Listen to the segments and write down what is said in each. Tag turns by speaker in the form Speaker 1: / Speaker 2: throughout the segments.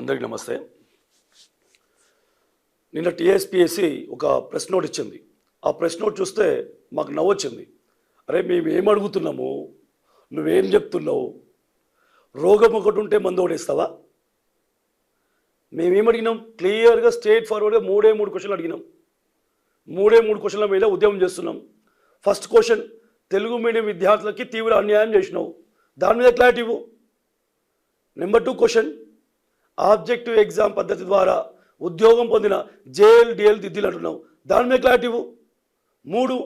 Speaker 1: అందరికీ నమస్తే. నిన్న టీఎస్పీఎస్సీ ఒక ప్రెస్ నోట్ ఇచ్చింది. ఆ ప్రెస్ నోట్ చూస్తే మాకు నవ్వొచ్చింది. అరే మేము ఏం అడుగుతున్నాము, నువ్వేం చెప్తున్నావు? రోగం ఒకటి ఉంటే మందు ఓడేస్తావా? మేమేం అడిగినాం? క్లియర్గా స్ట్రేట్ ఫార్వర్డ్గా మూడు క్వశ్చన్లు అడిగినాం. మూడు క్వశ్చన్ల మీద ఉద్యమం చేస్తున్నాం. ఫస్ట్ క్వశ్చన్, తెలుగు మీడియం విద్యార్థులకి తీవ్ర అన్యాయం చేసినావు, దాని మీద క్లారిటీ ఇవ్వు. నెంబర్ 2 క్వశ్చన్, ఆబ్జెక్టివ్ ఎగ్జామ్ పద్ధతి ద్వారా ఉద్యోగం పొందిన జేఎల్ డిఎల్ దిద్దులు అంటున్నావు, దాని మీద క్లారిటీ ఇవ్వు. 3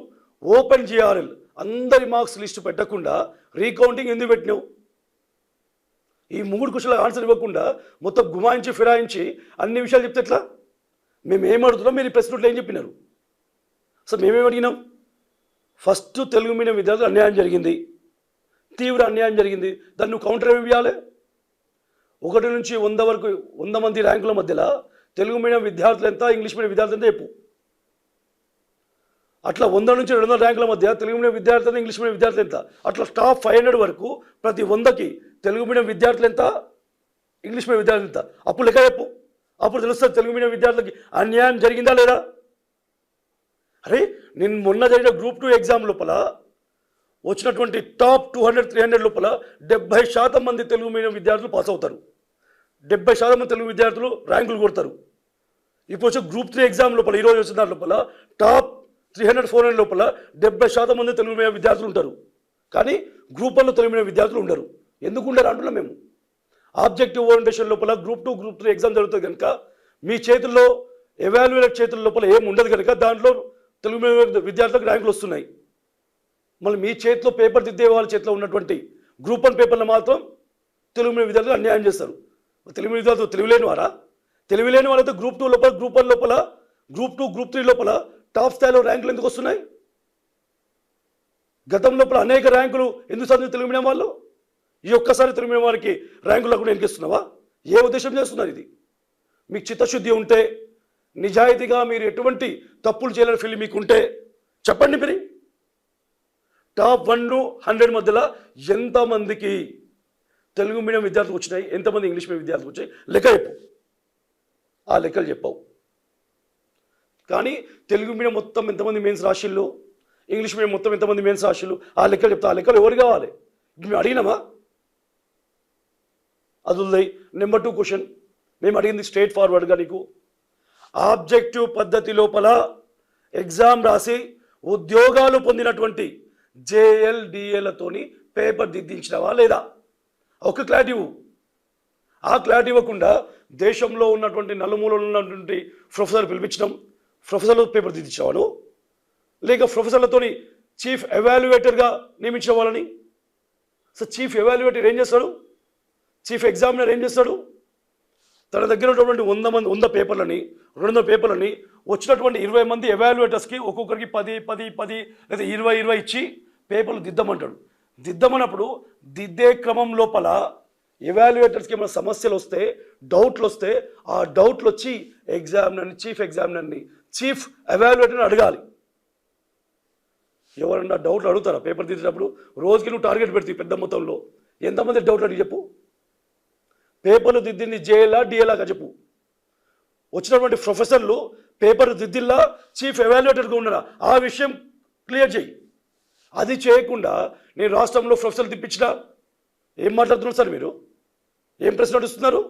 Speaker 1: ఓపెన్ జిఆర్ఎల్ అందరి మార్క్స్ లిస్టు పెట్టకుండా రీకౌంటింగ్ ఎందుకు పెట్టినావు? ఈ 3 క్వశ్చన్ల ఆన్సర్ ఇవ్వకుండా మొత్తం గుమాయించి ఫిరాయించి అన్ని విషయాలు చెప్తే ఎట్లా? మేము ఏం అడుగుతున్నాం, మీరు ప్రెస్ నోట్లో ఏం చెప్పినారు? అసలు మేమేం అడిగినాం? ఫస్ట్ తెలుగు మీడియం విద్యార్థులు అన్యాయం జరిగింది, తీవ్ర అన్యాయం జరిగింది, దాన్ని నువ్వు కౌంటర్ ఏమి ఇవ్వాలి? 1 నుంచి 100 వరకు 100 మంది ర్యాంకుల మధ్యలో తెలుగు మీడియం విద్యార్థులు ఎంత, ఇంగ్లీష్ మీడియం విద్యార్థులు ఎంత చెప్పు. అట్లా 100 నుంచి 200 ర్యాంకుల మధ్య తెలుగు మీడియం విద్యార్థులు ఇంగ్లీష్ మీడియం విద్యార్థులు ఎంత, అట్లా టాప్ 500 వరకు ప్రతి 100కి తెలుగు మీడియం విద్యార్థులు ఎంత, ఇంగ్లీష్ మీడియం విద్యార్థులు ఎంత, అప్పుడు లెక్క చెప్పు. అప్పుడు తెలుస్తుంది తెలుగు మీడియం విద్యార్థులకి అన్యాయం జరిగిందా లేదా. అరే నేను మొన్న జరిగిన గ్రూప్ 2 ఎగ్జామ్ లోపల వచ్చినటువంటి టాప్ 200-300 లోపల 70% మంది తెలుగు మీడియం విద్యార్థులు పాస్ అవుతారు, 70% మంది తెలుగు విద్యార్థులు ర్యాంకులు కొడతారు. ఇప్పుడు వచ్చే గ్రూప్ 3 ఎగ్జామ్ లోపల ఈరోజు వచ్చిన దాని లోపల టాప్ 300-400 లోపల 70% మంది తెలుగు మీడియం విద్యార్థులు ఉంటారు, కానీ గ్రూప్ 1లో తెలుగు మీడియం విద్యార్థులు ఉండరు. ఎందుకు ఉండరు అంటున్నాం మేము. ఆబ్జెక్టివ్ ఓరియంటేషన్ లోపల గ్రూప్ 2 గ్రూప్ 3 ఎగ్జామ్ జరుగుతుంది కనుక మీ చేతుల్లో ఎవాల్యుయేటర్ చేతుల లోపల ఏమి ఉండదు కనుక దాంట్లో తెలుగు మీడియం విద్యార్థులకు ర్యాంకులు వస్తున్నాయి. మళ్ళీ మీ చేతిలో పేపర్ దిద్దే వాళ్ళ చేతిలో ఉన్నటువంటి గ్రూప్ 1 పేపర్లు మాత్రం తెలుగు మీడియం విద్యార్థులు అన్యాయం చేస్తారు. తెలుగు మీడియం విద్యార్థులు తెలివిలేని వారా? తెలివిలేని వాళ్ళైతే గ్రూప్ 2 లోపల, గ్రూప్ 1 లోపల, గ్రూప్ 2 గ్రూప్ 3 లోపల టాప్ స్థాయిలో ర్యాంకులు ఎందుకు వస్తున్నాయి? గతం లోపల అనేక ర్యాంకులు ఎందుకు సాధించారు తెలుగు మీడియం వాళ్ళు? ఈ ఒక్కసారి తెలుగు మీడియం వారికి ర్యాంకులు కూడా ఎన్నికిస్తున్నావా? ఏ ఉద్దేశం చేస్తున్నారు ఇది? మీకు చిత్తశుద్ధి ఉంటే, నిజాయితీగా మీరు ఎటువంటి తప్పులు చేయాలని ఫీల్ మీకు ఉంటే చెప్పండి. మీరు టాప్ 100 మధ్యలో ఎంతమందికి తెలుగు మీడియం విద్యార్థులు వచ్చినాయి, ఎంతమంది ఇంగ్లీష్ మీడియం విద్యార్థులు వచ్చాయి లెక్క చెప్పు. ఆ లెక్కలు చెప్పావు. కానీ తెలుగు మీడియం మొత్తం ఎంతమంది మెయిన్స్ రాశిళ్ళు, ఇంగ్లీష్ మీడియం మొత్తం ఎంతమంది మెయిన్స్ రాశిళ్ళు, ఆ లెక్కలు చెప్తా. ఆ లెక్కలు ఎవరు కావాలి? మేము అడిగినామా? అది ఉంది. నెంబర్ 2 క్వశ్చన్ మేము అడిగింది స్ట్రేట్ ఫార్వర్డ్గా, నీకు ఆబ్జెక్టివ్ పద్ధతి లోపల ఎగ్జామ్ రాసి ఉద్యోగాలు పొందినటువంటి జేఎల్ డిఎలతోని పేపర్ దిద్దించినవా లేదా? ఒక క్లారిటీ ఇవ్వు. ఆ క్లారిటీ ఇవ్వకుండా దేశంలో ఉన్నటువంటి నలుమూలలో ఉన్నటువంటి ప్రొఫెసర్ పిలిపించడం, ప్రొఫెసర్లు పేపర్ దిద్దించేవాడు, లేక ప్రొఫెసర్లతోని చీఫ్ ఎవాల్యుయేటర్గా నియమించిన వాళ్ళని. సో చీఫ్ ఎవాల్యుయేటర్ ఏం చేస్తాడు? చీఫ్ ఎగ్జామినర్ ఏం చేస్తాడు? తన దగ్గర ఉన్నటువంటి 100 పేపర్లని, 200 పేపర్లని వచ్చినటువంటి 20 మంది ఎవాల్యుయేటర్స్కి ఒక్కొక్కరికి 10 లేదా 20 ఇచ్చి పేపర్లు దిద్దమంటాడు. దిద్దమన్నప్పుడు దిద్దే క్రమం లోపల ఎవాల్యుయేటర్స్కి ఏమైనా సమస్యలు వస్తే, డౌట్లు వస్తే, ఆ డౌట్లు వచ్చి ఎగ్జామినర్ని, చీఫ్ ఎగ్జామినర్ని, చీఫ్ ఎవాల్యుయేటర్ని అడగాలి. ఎవరన్నా డౌట్లు అడుగుతారా పేపర్ దిద్దేటప్పుడు? రోజుకి నువ్వు టార్గెట్ పెడితే పెద్ద మొత్తంలో ఎంతమంది డౌట్లు అడిగి చెప్పు. పేపర్లు దిద్దింది జేఎల్ఆ డిఎల్ఆగా చెప్పు. వచ్చినటువంటి ప్రొఫెసర్లు పేపర్ దిద్దిల్లా చీఫ్ ఎవాల్యుయేటర్గా ఉన్నారా, ఆ విషయం క్లియర్ చేయి. అది చేయకుండా నేను రాష్ట్రంలో ప్రొఫెసర్లు తిప్పించినా ఏం మాట్లాడుతున్నారు సార్ మీరు? ఏం ప్రశ్న అడుగుతున్నారు?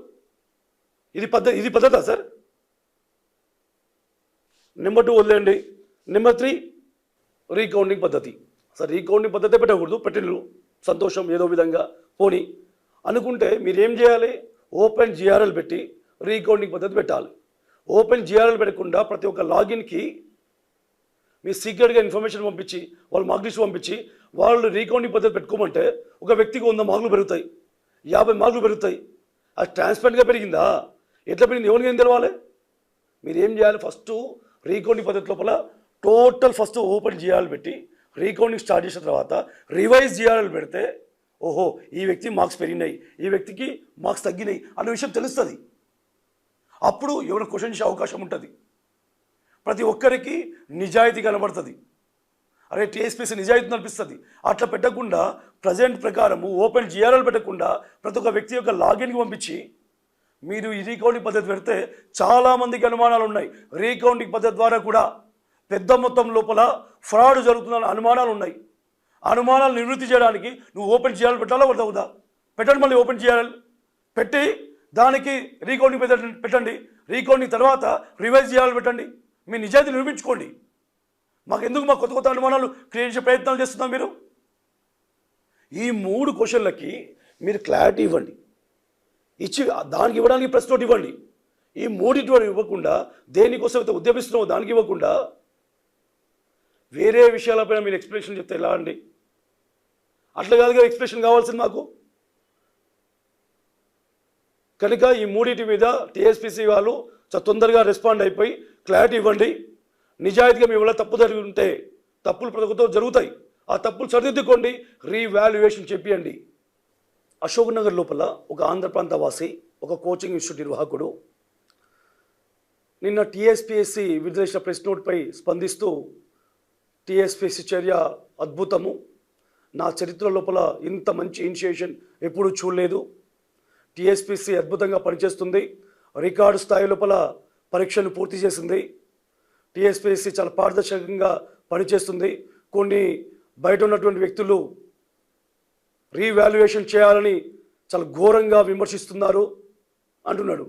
Speaker 1: ఇది పద్ధతా సార్? నెంబర్ 2 వదిలేయండి. నెంబర్ 3 రీకౌంటింగ్ పద్ధతి. సార్ రీకౌంటింగ్ పద్ధతి పెట్టకూడదు, పెట్టిండ్రు సంతోషం ఏదో విధంగా పోనీ అనుకుంటే మీరు ఏం చేయాలి? ఓపెన్ జిఆర్ఎల్ పెట్టి రీకౌంటింగ్ పద్ధతి పెట్టాలి. ఓపెన్ జిఆర్ఎల్ పెట్టకుండా ప్రతి ఒక్క లాగిన్కి మీ సీక్రెట్గా ఇన్ఫర్మేషన్ పంపించి, వాళ్ళు మార్క్ లిస్ట్ పంపించి వాళ్ళు రీకౌంటింగ్ పద్ధతి పెట్టుకోమంటే ఒక వ్యక్తికి 100 మార్కులు పెరుగుతాయి, 50 మార్కులు పెరుగుతాయి. అది ట్రాన్స్పరెంట్గా పెరిగిందా? ఎట్లా పెరిగింది? ఎవరికి ఏం తెలవాలి? మీరు ఏం చేయాలి? ఫస్ట్ రీకౌంటింగ్ పద్ధతి లోపల టోటల్ ఫస్ట్ ఓపెన్ జిఆర్ఎల్ పెట్టి రీకౌంటింగ్ స్టార్ట్ చేసిన తర్వాత రివైజ్ జిఆర్ఎల్ పెడితే, ఓహో ఈ వ్యక్తి మార్క్స్ పెరిగినాయి, ఈ వ్యక్తికి మార్క్స్ తగ్గినాయి అన్న విషయం తెలుస్తుంది. అప్పుడు ఎవరైనా క్వశ్చన్ చేసే అవకాశం ఉంటుంది. ప్రతి ఒక్కరికి నిజాయితీ కనబడుతుంది. అరే టీఎస్పీసీ నిజాయితీ అనిపిస్తుంది. అట్లా పెట్టకుండా ప్రజెంట్ ప్రకారము ఓపెన్ జిఆర్ఎల్ పెట్టకుండా ప్రతి ఒక్క వ్యక్తి యొక్క లాగిన్కి పంపించి మీరు ఈ రీకౌంటింగ్ పద్ధతి పెడితే చాలామందికి అనుమానాలు ఉన్నాయి. రీకౌంటింగ్ పద్ధతి ద్వారా కూడా పెద్ద మొత్తం లోపల ఫ్రాడ్ జరుగుతున్న అనుమానాలు ఉన్నాయి. అనుమానాలు నివృత్తి చేయడానికి నువ్వు ఓపెన్ చేయాలి, పెట్టాలా వద్దా? పెట్టండి, మళ్ళీ ఓపెన్ చేయాలి, పెట్టి దానికి రీకౌంటింగ్ పెట్టండి. రీకౌంటింగ్ తర్వాత రివైజ్ చేయాలి, పెట్టండి. మీ నిజాయితీ నిరూపించుకోండి. మాకెందుకు మా కొత్త కొత్త అనుమానాలు క్రియేట్ చేసే ప్రయత్నాలు చేస్తున్నాం? మీరు ఈ 3 క్వశ్చన్లకి మీరు క్లారిటీ ఇవ్వండి. ఇచ్చి దానికి ఇవ్వడానికి ప్రెస్ నోట్ ఇవ్వండి. ఈ 3 ఇవ్వకుండా, దేనికోసం అయితే ఉద్యమిస్తున్నామో దానికి ఇవ్వకుండా వేరే విషయాలపైన మీరు ఎక్స్ప్లెనేషన్ చెప్తే ఎలా అండి? అట్లా కాదుగా ఎక్స్ప్లెనేషన్ కావాల్సింది మాకు. కనుక ఈ 3 మీద టీఎస్పీసీ వాళ్ళు చాలా తొందరగా రెస్పాండ్ అయిపోయి క్లారిటీ ఇవ్వండి. నిజాయితీగా మీ వల్ల తప్పు జరిగి ఉంటే, తప్పులు ప్రతి ఒక్కరితో జరుగుతాయి, ఆ తప్పులు సరిదిద్దుకోండి, రీవాల్యుయేషన్ చెప్పియండి. అశోక్ నగర్ లోపల ఒక ఆంధ్ర ప్రాంత వాసి, ఒక కోచింగ్ ఇన్స్టిట్యూట్ నిర్వాహకుడు నిన్న టీఎస్పీఎస్సీ విడుదల చేసిన ప్రెస్ నోట్పై స్పందిస్తూ, టీఎస్పీఎస్సీ చర్య అద్భుతము, నా చరిత్ర లోపల ఇంత మంచి ఇనిషియేషన్ ఎప్పుడూ చూడలేదు, టీఎస్పీఎస్సీ అద్భుతంగా పనిచేస్తుంది, రికార్డు స్థాయి లోపల పరీక్షలు పూర్తి చేసింది, టీఎస్పీఎస్సీ చాలా పారదర్శకంగా పనిచేస్తుంది, కొన్ని బయట ఉన్నటువంటి వ్యక్తులు రీవాల్యుయేషన్ చేయాలని చాలా ఘోరంగా విమర్శిస్తున్నారు అంటున్నాడు.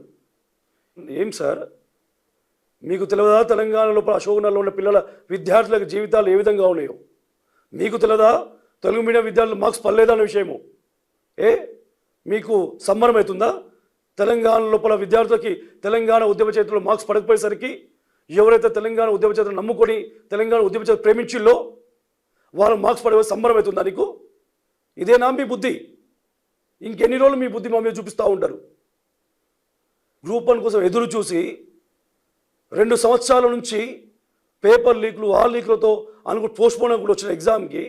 Speaker 1: ఏం సార్, మీకు తెలియదా తెలంగాణ లోపల అశోకనగర్లో ఉన్న పిల్లల విద్యార్థుల జీవితాలు ఏ విధంగా ఉన్నాయో? మీకు తెలియదా తెలుగు మీడియం విద్యార్థులు మార్క్స్ పడలేదా అనే విషయము? మీకు సంబరం అవుతుందా? తెలంగాణ లోపల విద్యార్థులకి తెలంగాణ ఉద్యమ చరిత్రలో మార్క్స్ పడకపోయేసరికి ఎవరైతే తెలంగాణ ఉద్యమ చరిత్ర నమ్ముకొని తెలంగాణ ఉద్యమ చరిత్ర ప్రేమించిల్లో వాళ్ళు మార్క్స్ పడే సంబరం అవుతుందా నీకు? ఇదేనా మీ బుద్ధి? ఇంకెన్ని రోజులు మీ బుద్ధి మా మీద చూపిస్తూ ఉంటారు? గ్రూప్ 1 కోసం ఎదురు చూసి 2 సంవత్సరాల నుంచి పేపర్ లీక్లు, ఆ లీక్లతో పోస్ట్పోన్ కూడా వచ్చిన ఎగ్జామ్కి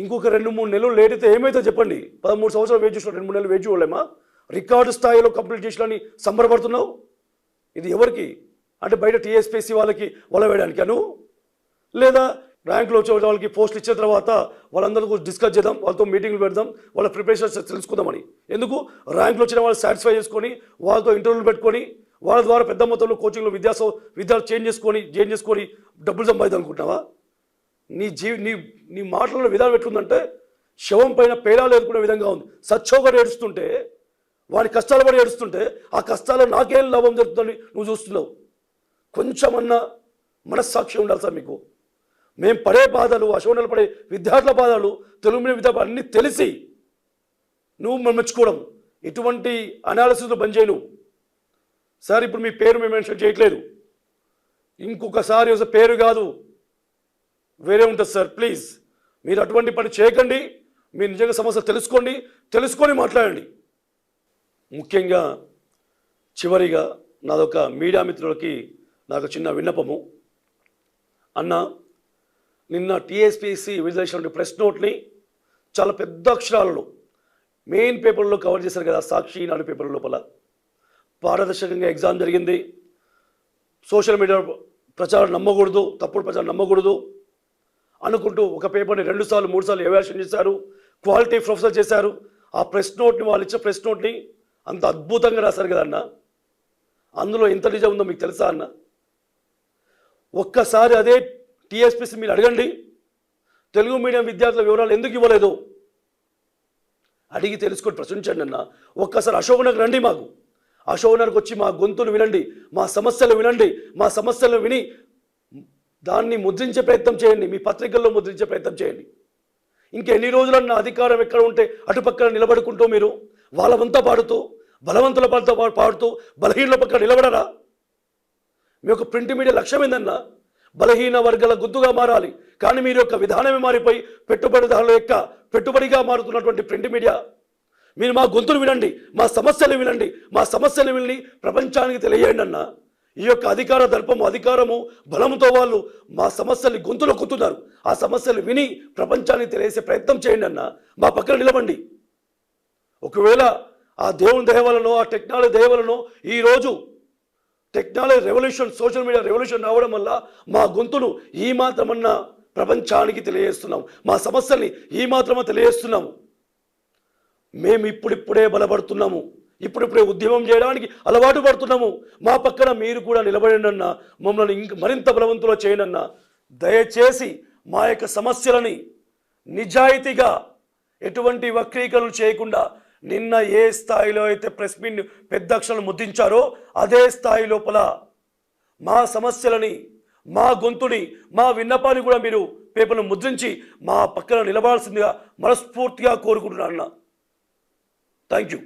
Speaker 1: ఇంకొక 2-3 నెలలు లేట్ అయితే ఏమైతే చెప్పండి? 13 సంవత్సరాలు వేచి చూసిన 2-3 నెలలు వేచి చూడలేమా? రికార్డు స్థాయిలో కంప్లీట్ చేసినని సంబరపడుతున్నావు. ఇది ఎవరికి అంటే బయట టీఎస్పీఎస్సీ వాళ్ళకి వల వేయడానికి అను, లేదా ర్యాంకులో వచ్చే వాళ్ళకి పోస్టులు ఇచ్చిన తర్వాత వాళ్ళందరూ డిస్కస్ చేద్దాం, వాళ్ళతో మీటింగ్లు పెడదాం, వాళ్ళ ప్రిపరేషన్స్ తెలుసుకుందామని. ఎందుకు? ర్యాంకులు వచ్చిన వాళ్ళు సాటిస్ఫై చేసుకొని వాళ్ళతో ఇంటర్వ్యూలు పెట్టుకొని వాళ్ళ ద్వారా పెద్ద మొత్తంలో కోచింగ్లో విద్యార్థులు చేంజ్ చేసుకొని డబ్బులు సంపాదిద్దాం అనుకుంటున్నావా? నీ మాటలలో విధానం ఎట్లుందంటే శవం పైన పేరాలు ఏరుకునే విధంగా ఉంది. సచ్చోగా ఏడుస్తుంటే, వాడి కష్టాలు పడి ఏడుస్తుంటే, ఆ కష్టాల్లో నాకేం లాభం జరుగుతుందని నువ్వు చూస్తున్నావు. కొంచెమన్నా మనస్సాక్షి ఉండాలి సార్ మీకు. మేము పడే బాధలు, అశోకనగర్లో పడే విద్యార్థుల బాధలు, తెలుగు మీడియం విద్యార్థులు అన్నీ తెలిసి నువ్వు మెచ్చుకోవడం, ఇటువంటి అనాలిసిస్లో బంద్ చేయను సార్. ఇప్పుడు మీ పేరు మేము మెన్షన్ చేయట్లేదు, ఇంకొకసారి పేరు కాదు వేరే ఉంటుంది సార్. ప్లీజ్ మీరు అటువంటి పని చేయకండి. మీరు నిజంగా సమస్య తెలుసుకొని మాట్లాడండి. ముఖ్యంగా చివరిగా నాదొక మీడియా మిత్రులకి నాకు చిన్న విన్నపము. అన్న, నిన్న టీఎస్పీఎస్సీ విడుదల చేసిన ప్రెస్ నోట్ని చాలా పెద్ద అక్షరాలలో మెయిన్ పేపర్లో కవర్ చేశారు కదా, సాక్షి నాడు పేపర్ లోపల. పారదర్శకంగా ఎగ్జామ్ జరిగింది, సోషల్ మీడియా ప్రచారం నమ్మకూడదు, తప్పుడు ప్రచారం నమ్మకూడదు అనుకుంటూ ఒక పేపర్ని 2 సార్లు 3 సార్లు ఎవాల్యుయేషన్ చేశారు, క్వాలిటీ ప్రొఫెసర్ చేశారు. ఆ ప్రెస్ నోట్ని, వాళ్ళు ఇచ్చే ప్రెస్ నోట్ని అంత అద్భుతంగా రాశారు కదా అన్న. అందులో ఎంత నిజం ఉందో మీకు తెలుసా అన్న? ఒక్కసారి అదే టీఎస్పీసీ మీరు అడగండి, తెలుగు మీడియం విద్యార్థుల వివరాలు ఎందుకు ఇవ్వలేదు అడిగి తెలుసుకొని ప్రశ్నించండి అన్న. ఒక్కసారి అశోకనగర్ రండి, మాకు అశోకనగర్కి వచ్చి మా గొంతులు వినండి, మా సమస్యలు వినండి, మా సమస్యలు విని దాన్ని ముద్రించే ప్రయత్నం చేయండి, మీ పత్రికల్లో ముద్రించే ప్రయత్నం చేయండి. ఇంకెన్ని రోజులన్నా అధికారం ఎక్కడ ఉంటే అటుపక్కన నిలబడుకుంటూ మీరు వాళ్ళవంతా పాడుతూ, బలవంతుల పాడుతూ బలహీనుల పక్కన నిలబడరా? మీ యొక్క ప్రింట్ మీడియా లక్ష్యం ఏందన్నా? బలహీన వర్గాల గొంతుగా మారాలి. కానీ మీరు యొక్క విధానమే మారిపోయి పెట్టుబడిదారుల యొక్క పెట్టుబడిగా మారుతున్నటువంటి ప్రింట్ మీడియా, మీరు మా గొంతులు వినండి, మా సమస్యలు వినండి, మా సమస్యలు విని ప్రపంచానికి తెలియజేయండి అన్న. ఈ యొక్క అధికార దర్పము, అధికారము, బలముతో వాళ్ళు మా సమస్యల్ని గొంతులో కొత్తున్నారు. ఆ సమస్యలు విని ప్రపంచానికి తెలియజేసే ప్రయత్నం చేయండి అన్న. మా పక్కన నిలబండి. ఒకవేళ ఆ దేవుని దయ వలనో, ఆ టెక్నాలజీ దయ వలనో ఈరోజు technology revolution, social media revolution రావడం వల్ల మా గొంతును ఈ మాత్రమన్నా ప్రపంచానికి తెలియజేస్తున్నాం, మా సమస్యల్ని ఈ మాత్రమే తెలియజేస్తున్నాము. మేము ఇప్పుడిప్పుడే బలపడుతున్నాము. ఇప్పుడిప్పుడే ఉద్యమం చేయడానికి అలవాటు పడుతున్నాము. మా పక్కన మీరు కూడా నిలబడండి అన్న, మమ్మల్ని మరింత బలవంతులు చేయండి అన్న. దయచేసి మా యొక్క సమస్యలని నిజాయితీగా ఎటువంటి వక్రీకరణలు చేయకుండా నిన్న ఏ స్థాయిలో అయితే ప్రెస్ మీట్ పెద్ద అక్షరాలు ముద్రించారో అదే స్థాయి లోపల మా సమస్యలని, మా గొంతుని, మా విన్నపాన్ని కూడా మీరు పేపర్ను ముద్రించి మా పక్కన నిలబడాల్సిందిగా మనస్ఫూర్తిగా కోరుకుంటున్నాను అన్న. Thank you.